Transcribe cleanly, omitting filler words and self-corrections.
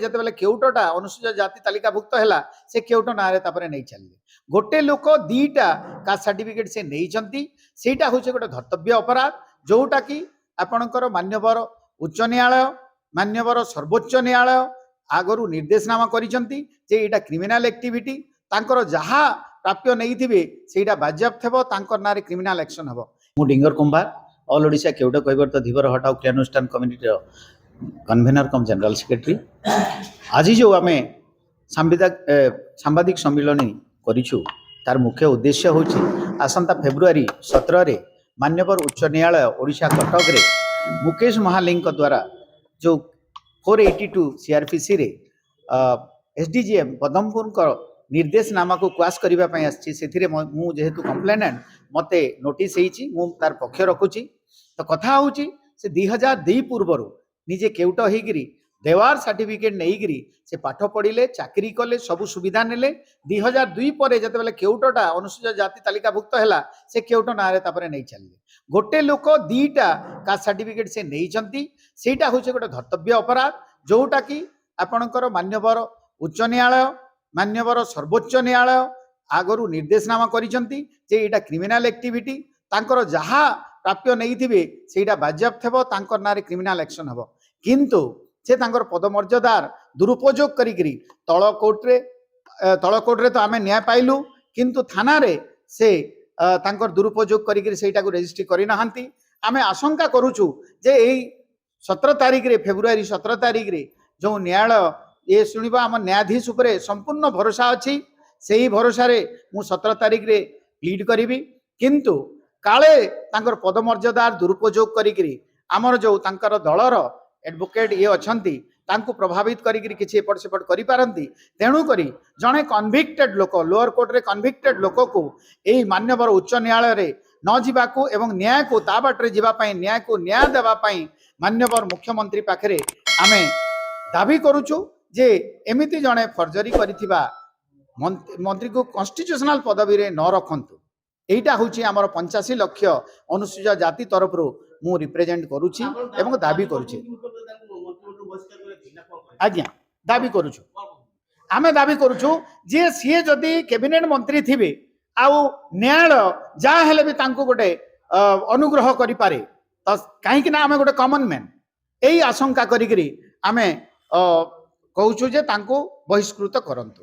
ଯେତେବେଳେ କେଉଟଟା ଅନୁସୂଚିତ ଜାତି ତାଲିକାଭୁକ୍ତ ହେଲା ସେ କେଉଟ ନାଁରେ ତାପରେ ନେଇ ଚାଲିଲେ। ଗୋଟେ ଲୋକ ଦିଟା କାଷ୍ଟ ସାର୍ଟିଫିକେଟ୍ ସେ ନେଇଛନ୍ତି, ସେଇଟା ହେଉଛି ଗୋଟେ ଧର୍ତ୍ତବ୍ୟ ଅପରାଧ, ଯୋଉଟା କି ଆପଣଙ୍କର ମାନ୍ୟବର ଉଚ୍ଚ ନ୍ୟାୟାଳୟ ମାନ୍ୟବର ସର୍ବୋଚ୍ଚ ନ୍ୟାୟାଳୟ ଆଗରୁ ନିର୍ଦ୍ଦେଶନାମା କରିଛନ୍ତି ଯେ ଏଇଟା କ୍ରିମିନାଲ ଆକ୍ଟିଭିଟି, ତାଙ୍କର ଯାହା ପ୍ରାପ୍ୟ ନେଇଥିବେ ସେଇଟା ବାଜ୍ୟାପ୍ତ ହେବ, ତାଙ୍କର ନାଁରେ କ୍ରିମିନାଲ ଆକ୍ସନ ହେବ। ମୁଁ ଡିଙ୍ଗର କୁମ୍ଭାର, ଅଲ୍ ଓଡ଼ିଶା କେଉଟ କୈବର୍ତ୍ତ ଧୀବର ହଟାଉ କ୍ରିୟାନୁଷ୍ଠାନ କମିଟିର कन्वेनर कम जनरल सेक्रेटरी। आज जो आम सांबादिक सम्मिलन करूँ तार मुख्य उद्देश्य हूँ आसंता फेब्रुआरी 17 मान्यवर उच्च न्यायालय ओडिशा कटक रे मुकेश महालिंग द्वारा जो 482 सीआरपीसी रे एसडीजीएम पदमपुर निर्देशनामा को क्वाश करने आसी जेहेतु कंप्लेनेंट मते नोटिस तार पक्ष रखुची। तो कथा हूँ से 2002 पूर्व निजे केउट होगी देवार सर्टिफिकेट नहीं से पाठ पढ़िले चाकरी कले सब सुविधा नेले। 2002 पर जिते केउटटा अनुसूचित जाति तालिकाभुक्त है से केउट नाँरे तापर नहीं चलिए। गोटे लोक दीटा कास्ट सर्टिफिकेट से नहीं सेटा हूँ गोटे धर्तव्य अपराध, जोटा कि आपणकर मान्यवर उच्च न्यायालय मान्यवर सर्वोच्च न्यायालय आगरू निर्देशनामा करिसंती जे एटा क्रिमिनाल एक्टिविटी, तांकर जहा प्राप्य नहीं सेटा बाज्याप्त हेबो, तांकर नारे क्रिमिनाल एक्शन हेबो। किंतु से तांकर पदमर्यादार दुरुपयोग करिकरी तळ कोर्टे तो आमे न्याय पाइलु, किंतु थाना रे से तांकर दुरुपयोग करिकरी सेटा को रजिस्ट्री करि नाहंती। आमे आशंका करूछु जे एई 17 तारिख रे फेब्रुआरी 17 तारिख रे जो न्यायालय ये सुनिबा आम न्यायाधीश उपरे संपूर्ण भरोसा अछि, सेही भरोसा रे मु 17 तारिख रे प्लीड करिवि। किंतु काले तांकर पदमर्यादार दुरुपयोग करिकरी आमर जो तांकर दलर एडवोकेट ये अछंती तांको प्रभावित करिकरी किछि एपट सेपट करि पारंती। तेणु करी जणे कन्विक्टेड लोक लोअर कोर्ट रे कन्विक्टेड लोक को एई मान्यवर उच्च न्यायालय रे न जिबाकू एवं न्याय को ता बाटरे जिबा पई न्याय को न्याय देबा पई मान्यवर मुख्यमंत्री पाखरे आमे दाबी करूछु जे एमिति जणे फर्जरी करिथिबा मंत्री को कॉन्स्टिट्यूशनल पदवी रे न रखंतु। एटा होची हमर 85 लाख अनुसूचित जाति तरफ रो मु रिप्रेजेंट करूची एवं दाबी करूची। आज्ञा दाबी करूछु, आमे दाबी करूछु जे सीए जदि कैबिनेट मंत्री थिबे आउ न्यायालय जा हेले भी तांको गोटे अनुग्रह करि पारे, त काहे कि ना आमे गोटे कॉमन मैन एई आशंका करिकरी आमे कहूछु जे तांको बहिष्कृत करंतु।